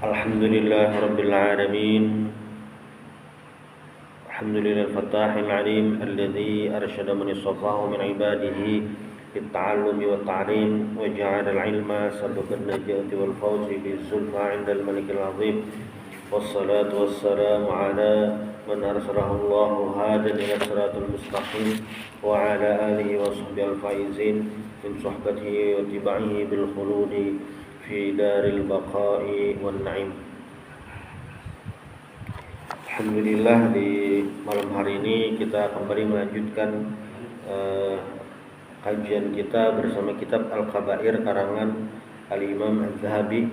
Alhamdulillah Rabbil Alamin. Alhamdulillah Al-Fatahil Alim alladhi arsyada man istafahu min ibadihi bit-ta'allumi wa ta'lim wa ja'ala al-ilma sababan najati wal fawzi bi-zulfa 'inda al-Malik al-'azim. Wassalatu wassalamu ala man arsalahu Allahu hadan ila siratal mustaqim wa ala alihi wa sahbihi al-faizin min suhbatihi wa tiba'ihi bil khuludi fi daril baqa'i wan na'im. Alhamdulillah, di malam hari ini kita kembali melanjutkan kajian kita bersama kitab Al-Kabair karangan Al-Imam Az-Zahabi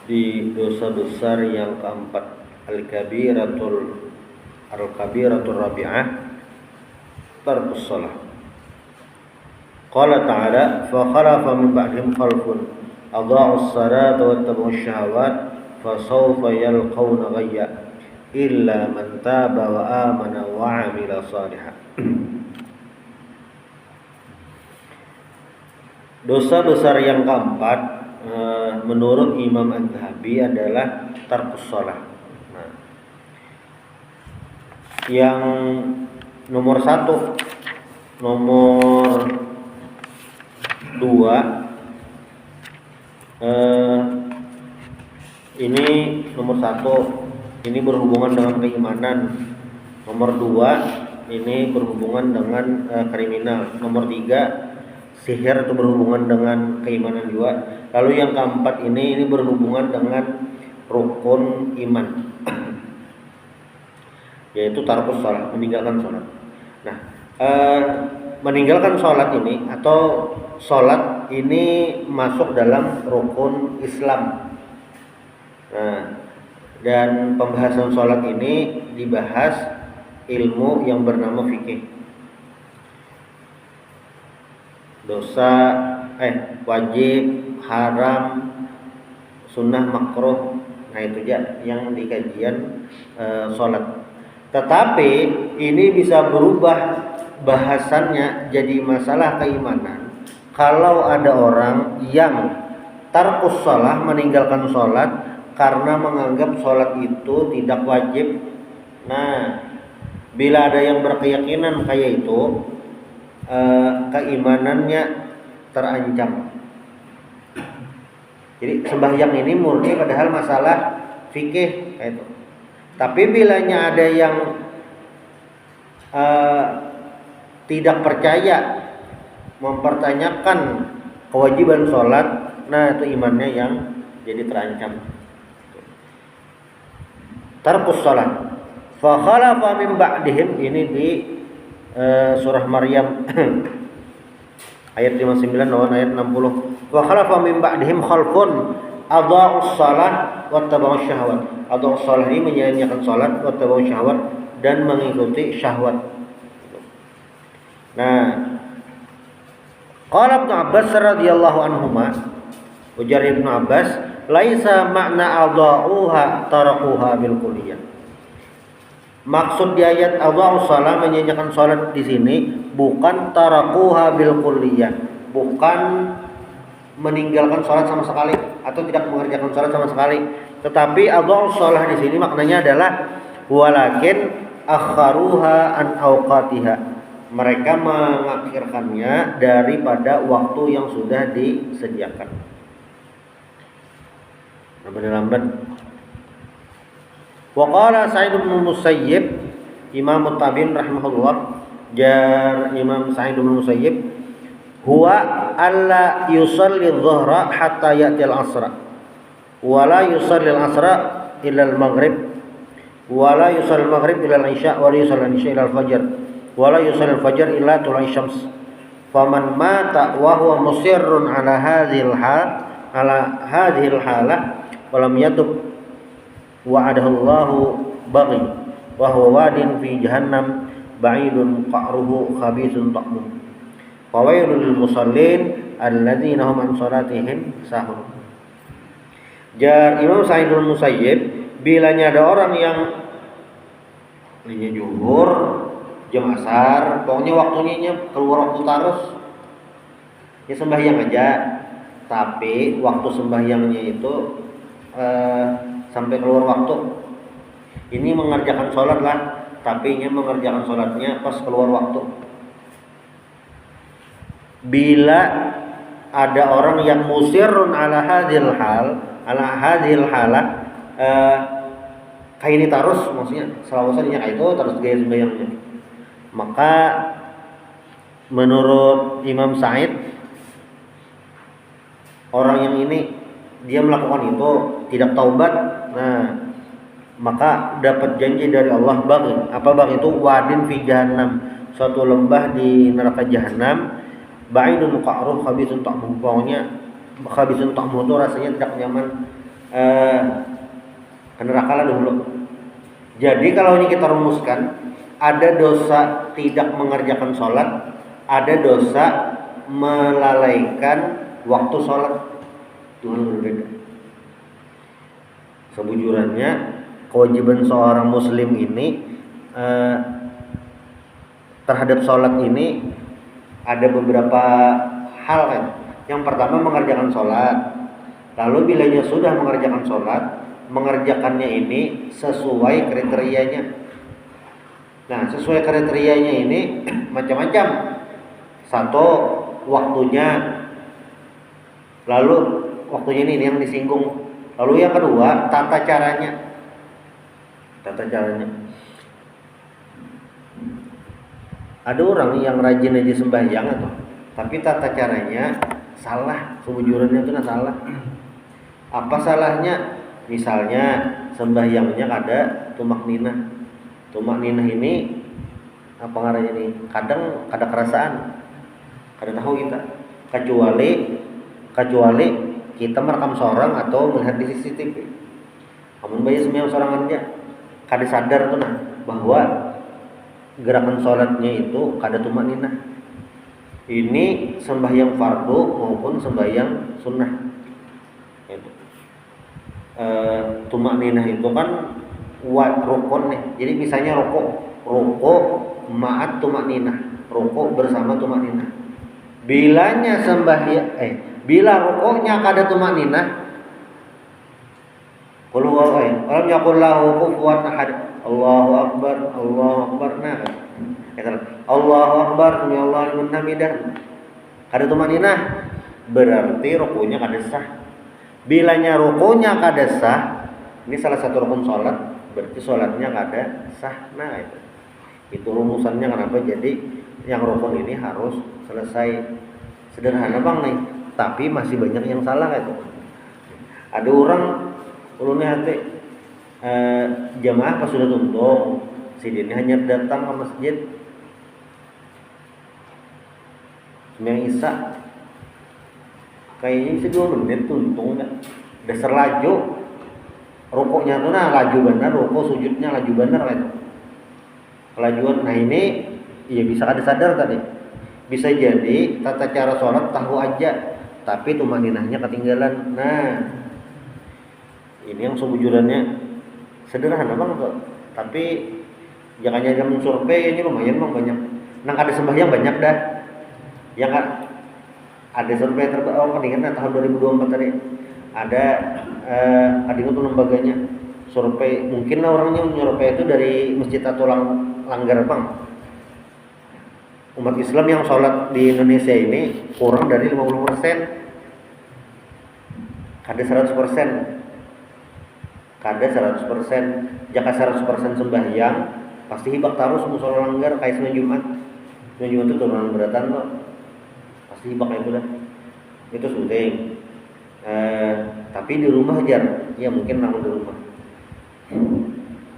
di dosa besar yang keempat, Al-Kabiratul Rabi'ah, tarkus shalah. Qala ta'ala fa khalafa min ba'dihim khalfun adha'us salata wattaba'us syahawat fasawfa yalqawna ghayya illa man taba wa amana wa 'amila shalihan. Dosa besar yang keempat menurut Imam Az-Zahabi adalah tarkus shalah. Nah, yang nomor 1, nomor 2 ini nomor 1 ini berhubungan dengan keimanan, nomor 2 ini berhubungan dengan kriminal, nomor 3 sihir itu berhubungan dengan keimanan juga. Lalu yang keempat ini berhubungan dengan rukun iman yaitu tarkus shalah, meninggalkan sholat. Nah, meninggalkan sholat ini atau sholat ini masuk dalam rukun Islam. Nah, dan pembahasan sholat ini dibahas ilmu yang bernama fikih. Dosa, wajib, haram, sunnah, makruh. Nah, itu aja yang di kajian sholat. Tetapi ini bisa berubah bahasannya jadi masalah keimanan kalau ada orang yang tarkus shalah, meninggalkan sholat karena menganggap sholat itu tidak wajib. Nah, bila ada yang berkeyakinan kayak itu, keimanannya terancam. Jadi sembahyang ini murni padahal masalah fikih kayak itu. Tapi bilanya ada yang tidak percaya, mempertanyakan kewajiban sholat, nah itu imannya yang jadi terancam. Tarkus shalah. Fa khalafa min ba'dihim, ini di surah Maryam ayat 59 dan ayat 60. Fa khalafa min ba'dihim khalfun adha'us shalah wattaba'us syahwat. Adha'us shalah ini menyanyiakan salat, wattaba'us syahwat dan mengikuti syahwat. Nah, qala Ibnu Abbas radhiyallahu anhuma, ujar Ibnu Abbas, laisa makna adha'uha tarakuha bil kulliyah. Maksud di ayat adha'us shalah, menyanyiakan salat di sini bukan tarakuha bil kulliyah, bukan meninggalkan salat sama sekali atau tidak mengerjakan salat sama sekali. Tetapi adha'us shalah di sini maknanya adalah walakin akharuha an awqatiha. Mereka mengakhirkannya daripada waktu yang sudah disediakan. Lambat-lambat. Wa qala Sa'id bin Musayyib, Imam Tabi'in rahimahullah, jar Imam Sa'id bin Musayyib, huwa alla yusalli adh-dhuhra hatta ya'ti al-'asra wa la yusalli al-'asra illa al-maghrib wa la yusalli al-maghrib illa al-'isya wa la yusalli al-'isya illa al-fajr wa la yusalli al-fajr illa tulu'i syams. Faman mata wa huwa musirrun ala hadhil halah wa lam yatub wa'adahu Allahu baghi wa huwa wadin fi jahannam ba'idun qa'ruhu khabithun ta'mun. Fawailul lil musallin alladzina hum an salatihim sahun. Jar Imam Sa'id bin Musayyib, bilanya ada orang yang linya zuhur, jam asar, pokoknya waktunya keluar waktu tarus, ya sembahyang aja. Tapi waktu sembahyangnya itu sampai keluar waktu. Ini mengerjakan sholat lah, tapi ini mengerjakan sholatnya pas keluar waktu. Bila ada orang yang musirun ala hadhil halah, kayak ini terus, maksudnya selawasanya kayak itu terus gaya sembahyangnya, maka menurut Imam Sa'id, orang yang ini dia melakukan itu tidak taubat, nah maka dapat janji dari Allah bagi itu wadin fi jahannam, suatu lembah di neraka jahanam, ba'idun muqarrub khabisun ta'muh, pokoknya khabisun ta'muh itu rasanya tidak nyaman, ke neraka lah dulu. Jadi kalau ini kita rumuskan, ada dosa tidak mengerjakan sholat, ada dosa melalaikan waktu sholat. Itu berbeda. Sebujurannya kewajiban seorang muslim ini terhadap sholat ini ada beberapa hal kan. Yang pertama mengerjakan sholat. Lalu bilanya sudah mengerjakan sholat, mengerjakannya ini sesuai kriterianya. Nah, sesuai kriterianya ini macam-macam. Satu, waktunya. Lalu waktunya ini yang disinggung. Lalu yang kedua, tata caranya. Ada orang yang rajin aja sembahyang atau, tapi tata caranya salah, sebujurannya itu salah. Apa salahnya? Misalnya sembahyangnya ada tumak ninah. Tumak ninah ini apa ngaranya nih? Kadang ada kerasaan, kadang tahu kita. Kecuali kita merekam seorang atau melihat di CCTV. Namun banyak sembahyang seorang aja, kada sadar tuh bahwa gerakan sholatnya itu kada tumak ninah. Ini sembahyang fardu maupun sembahyang sunnah. Tumak ninah itu kan rukun nih. Jadi misalnya rukuk ma'at tumak ninah, rukuk bersama tumak ninah. Bila rukuknya kada tumak ninah, qul huwallahu alam yaqul lahu kufuwan ahad, Allahu akbar, nah Allahu akbar, sami Allahu liman hamidah, kada tumak ninah, berarti rukuknya kada sah. Bilanya rukuknya kada sah, ini salah satu rukun sholat, berarti sholatnya kada sah. Nah itu rumusannya kenapa jadi yang rukun ini harus selesai. Sederhana bang nih, tapi masih banyak yang salah itu. Ada orang ulunnya hati jamaah pas sudah tuntung, si dia hanya datang ke masjid sembahyang isya, kayaknya isi 2 menit tuntung dah. Dasar laju, rukuknya tuh laju benar, rukuk sujudnya laju benar itu. Kelajuan, nah ini ya bisa ada sadar tadi. Bisa jadi tata cara sholat tahu aja, tapi tumaninahnya ketinggalan. Nah, ini yang sebujurannya sederhana bang tuh. Tapi jangan aja mensurvei, ini lumayan bang banyak. Nang ada sembahyang banyak dah. Yang ada survei terbaru ketinggalan tahun 2024 tadi. Ada adingu tuh lembaganya survei, mungkin orangnya menyurvei itu dari Masjid atau Langgar bang. Umat Islam yang sholat di Indonesia ini kurang dari 50%, kada 100%, jika 100% sembahyang pasti hibak terus musola Langgar kayak Senin Jumat itu turunan beratan kok, pasti hibak itu dah, itu penting. Tapi di rumah jar, ya mungkin namun di rumah.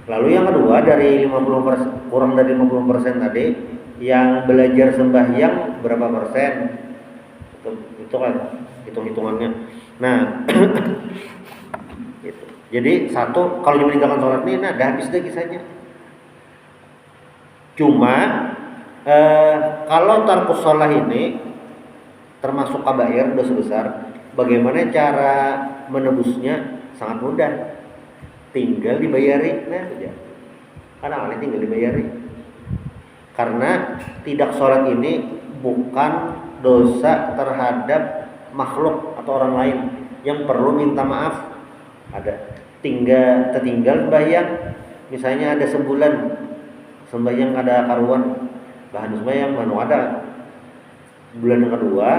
Lalu yang kedua, dari 50%, kurang dari 50% tadi, yang belajar sembahyang berapa persen? Itu kan hitung-hitungannya. Nah, gitu. Jadi satu, kalau meninggalkan sholat ini, dah habis deh kisahnya. Cuma kalau tarkus sholat ini termasuk kabair, dosa besar. Bagaimana cara menebusnya? Sangat mudah, tinggal dibayari. Nah, saja. Kadang-kadang tinggal dibayari. Karena tidak sholat ini bukan dosa terhadap makhluk atau orang lain yang perlu minta maaf. Ada tertinggal sembahyang, misalnya ada sebulan sembahyang ada karuan, bahan sembahyang mana ada. Bulan yang kedua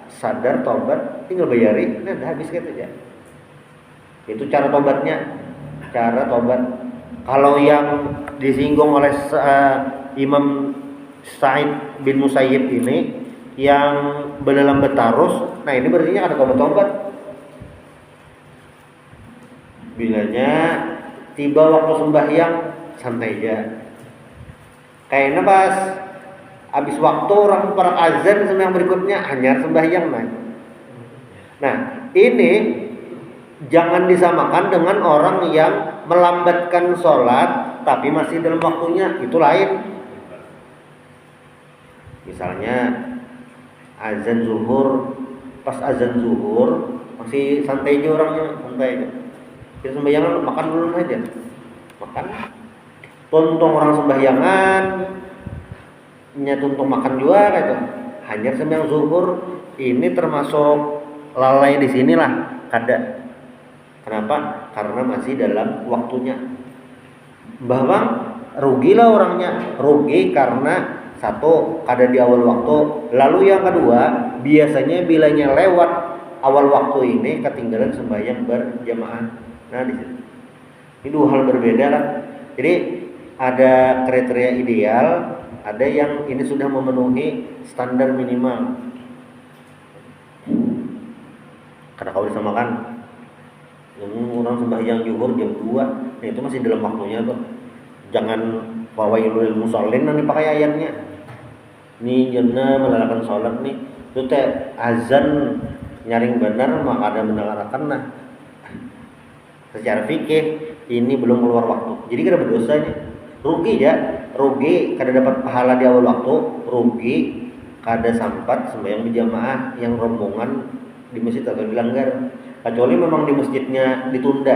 sadar tobat tinggal bayarin, nah udah habis gitu aja. Itu cara tobatnya, cara tobat. Kalau yang disinggung oleh Imam Sa'id bin Musayyib ini yang belalang betarus, nah ini berarti ada tobat-tobat. Bilanya tiba waktu sembahyang santai aja. Kayaknya pas habis waktu orang para azan sembahyang berikutnya hanya sembahyang naik. Nah, ini jangan disamakan dengan orang yang melambatkan sholat tapi masih dalam waktunya, itu lain. Misalnya azan zuhur, pas azan zuhur masih santai aja orangnya, santai aja. Kita sembayangan makan dulu aja, makan. Tuntung orang sembayangan, tuntung makan juga gitu. Hanya sembahyang zuhur ini termasuk lalai di sinilah kada. Kenapa? Karena masih dalam waktunya. Bahwa rugilah orangnya, rugi karena satu kada di awal waktu. Lalu yang kedua, biasanya bilanya lewat awal waktu ini ketinggalan sembahyang berjamaah. Nah di sini. Ini dua hal berbeda lah. Jadi ada kriteria ideal, ada yang ini sudah memenuhi standar minimal. Karena kalau disamakan orang sembahyang zuhur jam 2, nah itu masih dalam waktunya tuh. Jangan fawailul musallin nanti pakai ayatnya. Nih jenna melalakan sholat nih, itu teh azan nyaring benar maka ada mendengarkan nah. Secara fikih ini belum keluar waktu, jadi kada berdosanya. Rugi ya, rugi kada dapat pahala di awal waktu, rugi kada sempat sembahyang berjamaah yang rombongan di masjid atau dilanggar. Kecuali memang di masjidnya ditunda,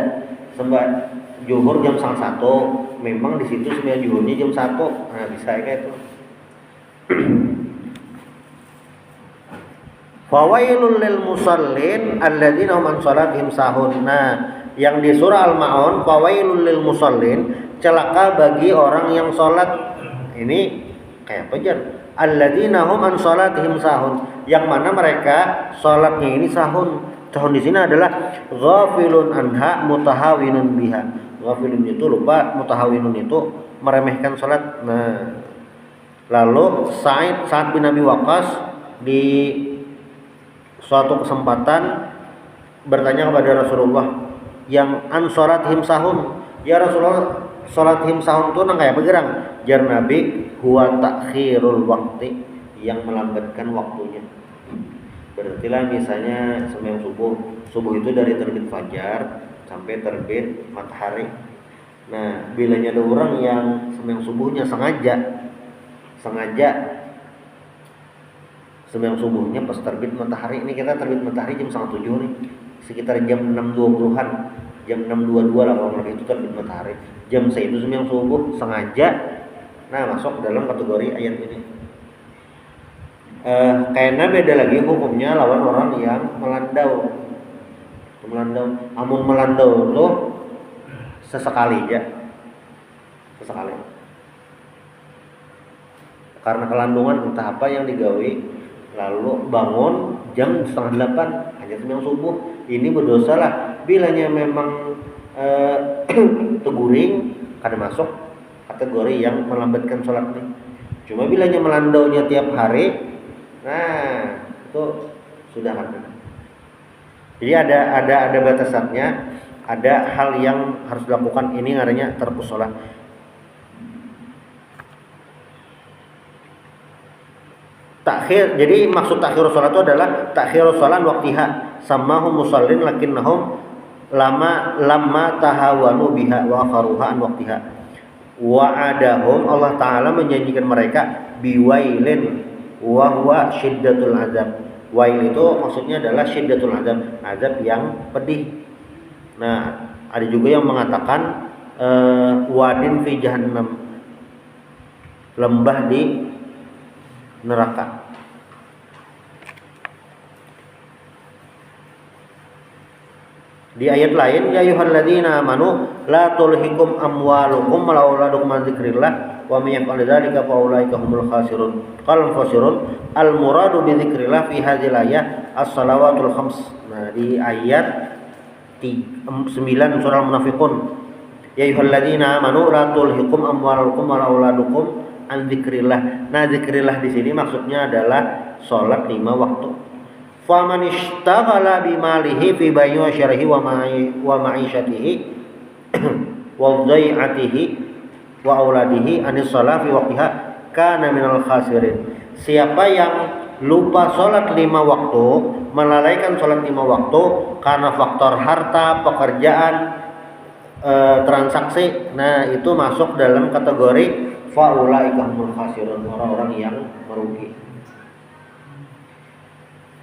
sembah zuhur jam 1, memang di situ sembahyang zuhurnya jam 1, nah bisa kayak itu. Fawailul lil musallin alladzina hum an salatihim sahun. Nah, yang di surah Al-Maun, fawailul lil musallin, celaka bagi orang yang salat. Ini kayak apa jar? Alladzina hum an salatihim sahun, yang mana mereka salatnya ini sahun. Sahun di sini adalah ghafilun anha mutahawinun biha. Ghafilun itu lupa, mutahawinun itu meremehkan salat. Nah, lalu Sa'ad bin Abi Waqqas di suatu kesempatan bertanya kepada Rasulullah yang an salatihim sahun, ya Rasulullah, salatihim sahun itu nang kayak bergerang. Jar Nabi, huwa takhirul waqti, yang melambatkan waktunya. Berarti lah misalnya sembahyang subuh itu dari terbit fajar sampai terbit matahari. Nah, bilanya ada orang yang sembahyang subuhnya sengaja sembahyang subuhnya pas terbit matahari. Ini kita terbit matahari jam 6.30 nih, sekitar jam 6.20-an, jam 6.22 lah kalau itu terbit matahari. Jam segitu sembahyang subuh sengaja, nah masuk dalam kategori ayat ini. Kayaknya beda lagi hukumnya lawan orang yang melandau. Amun melandau itu sesekali karena kelandungan entah apa yang digawi, lalu bangun jam 7:30 hanya sembahyang subuh, ini berdosa lah. Bilanya memang teguring kada masuk kategori yang melambatkan sholat nih. Cuma bilanya melandaunya tiap hari, nah itu sudah kan. Jadi ada batasannya, ada hal yang harus dilakukan. Ini ngarannya tarkus shalah. Takhir, jadi maksud takhirus shalah itu adalah takhirus shalah waqtiha, samahum musallin lakinnahum lamma tahawanu biha wa akharuha an waqtiha. Wa'adahum, Allah Ta'ala menjanjikan mereka biwailin wa huwa syiddatul azab. Wail itu maksudnya adalah syiddatul azab yang pedih. Nah, ada juga yang mengatakan wadin fi jahannam, lembah di neraka. Di ayat lain, ya ayyuhalladzina amanu la tulhikum amwalukum wala auladukum an dzikrillah wa may yaf'al dzalika fa ulaika humul khasirun. Qal mufassirun al muradu bi dzikrillah fi hadhil ayah as-salawatul khams. Nah, di ayat 9 surah Al-Munafiqun, ya ayyuhalladzina amanu la tulhikum amwalukum wala auladukum an dzikrillah. Nah, dzikrillah di sini maksudnya adalah salat 5 waktu. Faman ishtaghala bimalihi fi bay'i wa syarihi wa ma'isyatihi wa dhai'atihi wa auladihi anis shalah fi waqtiha kana minal khasirin. Siapa yang lupa sholat 5 waktu, melalaikan sholat 5 waktu karena faktor harta, pekerjaan, transaksi, nah itu masuk dalam kategori faulaika humul khasirun, orang-orang yang merugi.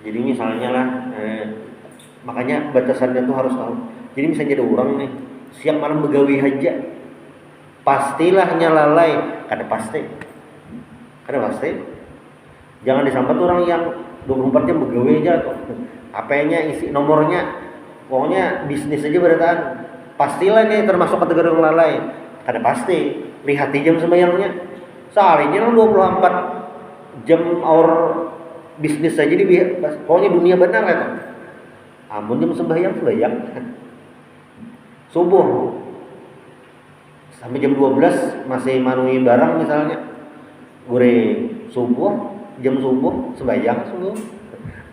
Jadi misalnya lah, makanya batasannya tuh harus tahu. Jadi misalnya ada orang nih siang malam begawi aja, pastilah lalai, kada pasti. Jangan disambat orang yang 24 jam begawi aja tuh. HP-nya isi nomornya, pokoknya bisnis aja beratan. Pastilah nih termasuk kategori orang lalai. Kada pasti. Lihat jam sembahyangnya. Seharinya 24 jam or bisnis saja di pokoknya dunia benar itu. Amun jam sembahyang subuh sampai jam 12 masih manui barang misalnya, jam subuh sembahyang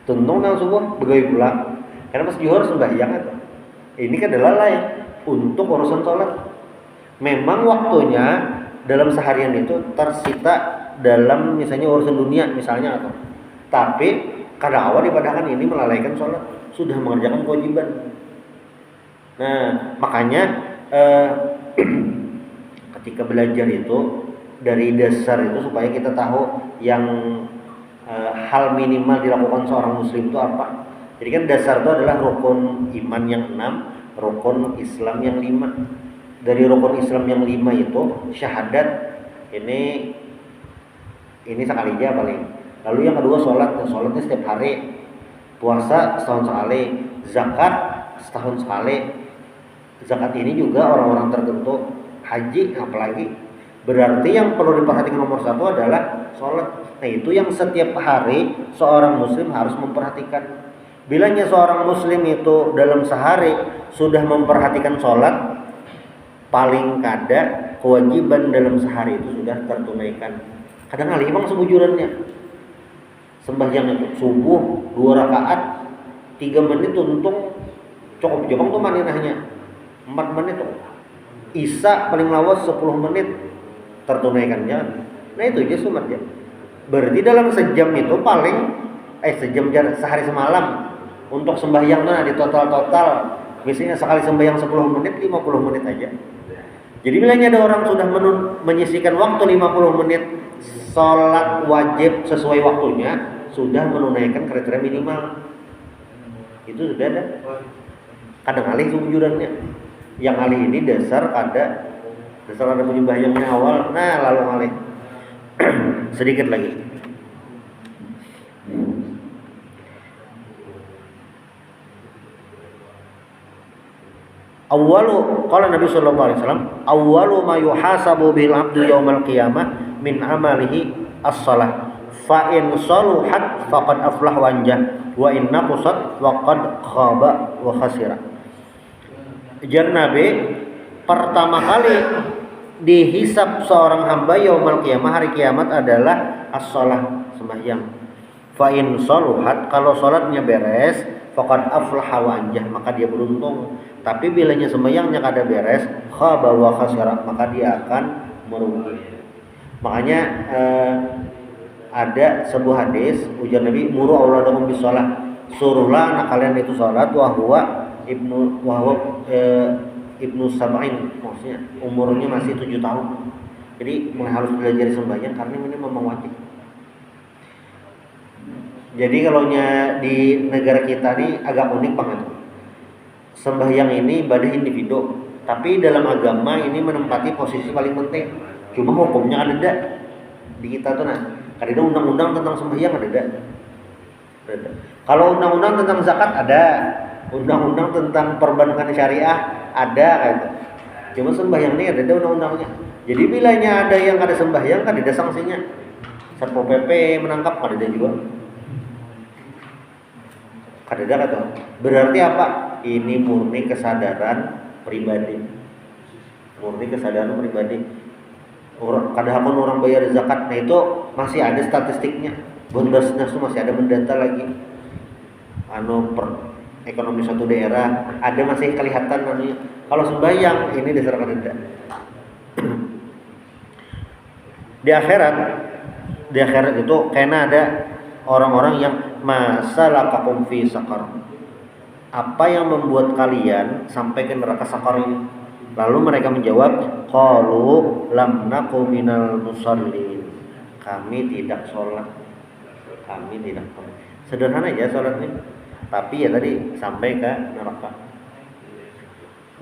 tuntung nang subuh begawi pulang karena pas juhur sembahyang itu. Ini kan adalah lalai untuk urusan sholat. Memang waktunya dalam seharian itu tersita dalam misalnya urusan dunia misalnya, atau tapi kada awal dipadakan ini melalaikan sholat, sudah mengerjakan kewajiban. Nah, makanya ketika belajar itu dari dasar itu supaya kita tahu yang hal minimal dilakukan seorang muslim itu apa. Jadi kan dasar itu adalah rukun iman yang 6, rukun Islam yang 5. Dari rukun Islam yang 5 itu syahadat ini sekali aja paling. Lalu yang kedua sholatnya setiap hari, puasa setahun sekali, zakat setahun sekali. Zakat ini juga orang-orang tertentu, haji apalagi. Berarti yang perlu diperhatikan nomor 1 adalah sholat. Nah itu yang setiap hari seorang muslim harus memperhatikan. Bilanya seorang muslim itu dalam sehari sudah memperhatikan sholat, paling kada kewajiban dalam sehari itu sudah tertunaikan. Kadang kali emang sebujurannya sembahyang itu subuh 2 rakaat 3 menit untung cukup jepang tuh maninahnya 4 menit tuh. Isya paling lawas 10 menit tertunaikan jalan. Nah itu aja sumat ya. Berarti dalam sejam itu paling sejam sehari semalam untuk sembahyang. Nah di total misalnya sekali sembahyang 10 menit 50 menit aja. Jadi bilangnya ada orang sudah menyisihkan waktu 50 menit sholat wajib sesuai waktunya, sudah menunaikan kriteria minimal. Itu sudah ada. Kadang alih kemujurannya. Yang alih ini dasar ada penyembahyangnya awal. Nah lalu alih sedikit lagi. Awwalu qala Nabi sallallahu alaihi wasallam, awwalu ma yuhasabu bil abdu yaumal qiyamah min amalihi as-shalah. Fa in saluhat faqad aflah wa anjah wa in naqasat faqad khaba wa khasira. Jar Nabi, pertama kali dihisab seorang hamba yaumal qiyamah hari kiamat adalah as-shalah, sembahyang. Fa in saluhat, kalau salatnya beres, faqad aflaha wa anjah, maka dia beruntung. Tapi bilanya sembahyangnya kada beres, khaba wa khasira, maka dia akan merugi. Makanya ada sebuah hadis ujar Nabi, muru auladakum bis shalah, suruhlah anak kalian itu salat, wa huwa ibnu sab'in, maksudnya umurnya masih 7 tahun. Jadi mulai harus belajar sembahyang karena ini memang wajib. Jadi kalau di negara kita ini agak unik banget. Sembahyang ini ibadah individu, tapi dalam agama ini menempati posisi paling penting. Cuma hukumnya ada di kita tuh ada undang-undang tentang sembahyang ada. Kalau undang-undang tentang zakat ada, undang-undang tentang perbankan syariah ada gitu. Cuma sembahyang ini ada undang-undangnya. Jadi bilanya ada yang ada sembahyang kan ada sanksinya. Satpol PP menangkap kan ada juga. Kadada kata. Berarti apa? Ini murni kesadaran pribadi. Murni kesadaran pribadi. Kadang orang bayar zakat, nah itu masih ada statistiknya. Bundesnas itu masih ada mendata lagi. Ekonomi suatu daerah ada masih kelihatan namanya. Kalau sembahyang ini dasar kadada. Di akhirat itu karena ada orang-orang yang masalakakum fi saqar. Apa yang membuat kalian sampai ke neraka sakar ini? Lalu mereka menjawab, qalu lam naku minal musallin. Kami tidak sholat. Sederhana aja sholatnya. Tapi ya tadi sampai ke neraka.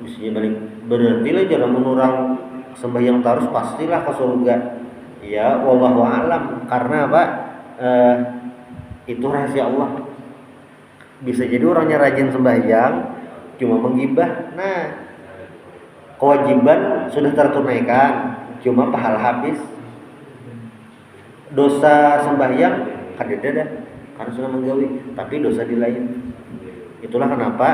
Mestinya balik. Berarti lah jangan menurang sembahyang terus pastilah ke surga. Ya wallahu alam. Karena apa? Itu rahasia Allah. Bisa jadi orangnya rajin sembahyang cuma menggibah. Nah, kewajiban sudah tertunaikan, cuma pahala habis. Dosa sembahyang kadada karena sudah menggawi, tapi dosa di lain. Itulah kenapa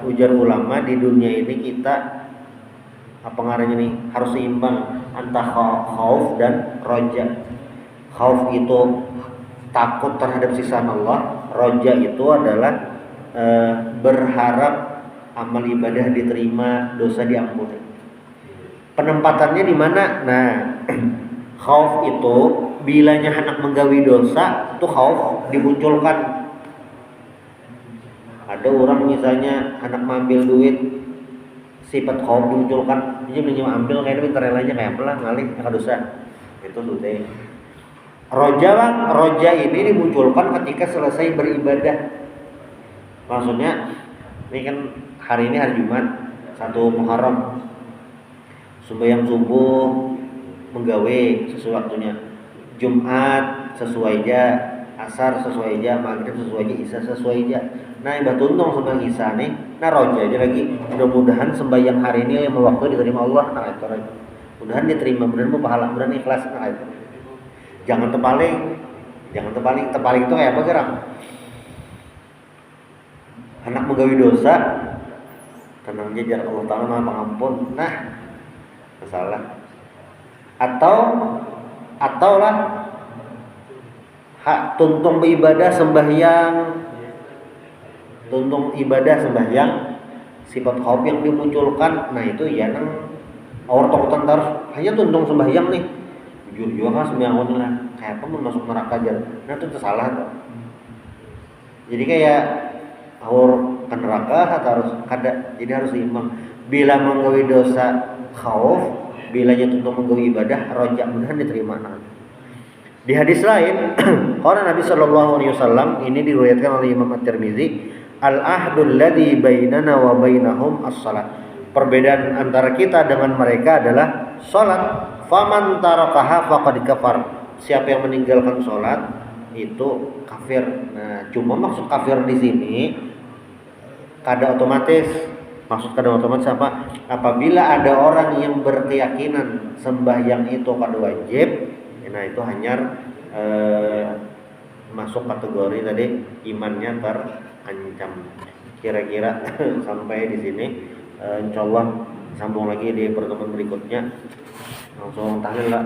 ujar ulama di dunia ini kita apa ngarannya nih harus seimbang antara khauf dan roja. Khauf itu takut terhadap siksaan Allah, roja itu adalah berharap amal ibadah diterima, dosa diampuni. Penempatannya di mana? Nah, khauf itu bilanya anak menggawi dosa, itu khauf dimunculkan. Ada orang misalnya anak mengambil duit, sifat khauf dimunculkan. Dia menyewa ambil kayaknya bentar aja kayak apalah ngalih ke dosa. Itu sudah. Roja ini dimunculkan ketika selesai beribadah. Maksudnya ini kan hari ini hari Jumat 1 Muharram, sembahyang subuh menggawe sesuai waktunya, Jumat sesuai aja, asar sesuai aja, maghrib sesuai aja, isya sesuai aja. Nah yang tuntung sama isya nih, nah roja aja lagi. Mudah-mudahan sembahyang hari ini lima waktu diterima Allah. Nah itu roja. Mudahan diterima, mudahan pahala, mudahan ikhlas. Nah itu. Jangan terpaling itu kayak apa gerak? Anak menggawi dosa, tenang aja Allah Ta'ala maha pengampun. Nah, masalah. Atau lah hak tuntung ibadah sembahyang, sifat khauf yang dimunculkan. Nah itu ya nang orang takutan terus hanya tuntung sembahyang nih. Jujur kan sembahyang lah kayak apa mau masuk neraka aja. Nah itu salah tuh. Jadi kayak ke neraka harus kada, jadi harus seimbang. Bila menggawi dosa khauf, bilanya tuntung menggawi ibadah roja, mudahan diterima. Nah. Di hadis lain, qala Nabi sallallahu alaihi wasallam, ini diriwayatkan oleh Imam At-Tirmizi, al-ahdul ladzi bainana wa bainahum as-shalah. Perbedaan antara kita dengan mereka adalah salat. Faman tarakaha faqad kafar. Siapa yang meninggalkan salat itu kafir. Nah, cuma maksud kafir di sini kada otomatis. Maksud kada otomatis apa? Apabila ada orang yang berkeyakinan sembahyang itu kada wajib, nah itu hanya masuk kategori tadi imannya terancam. Kira-kira sampai di sini. Insyaallah sambung lagi di pertemuan berikutnya. Langsung tahlil lah.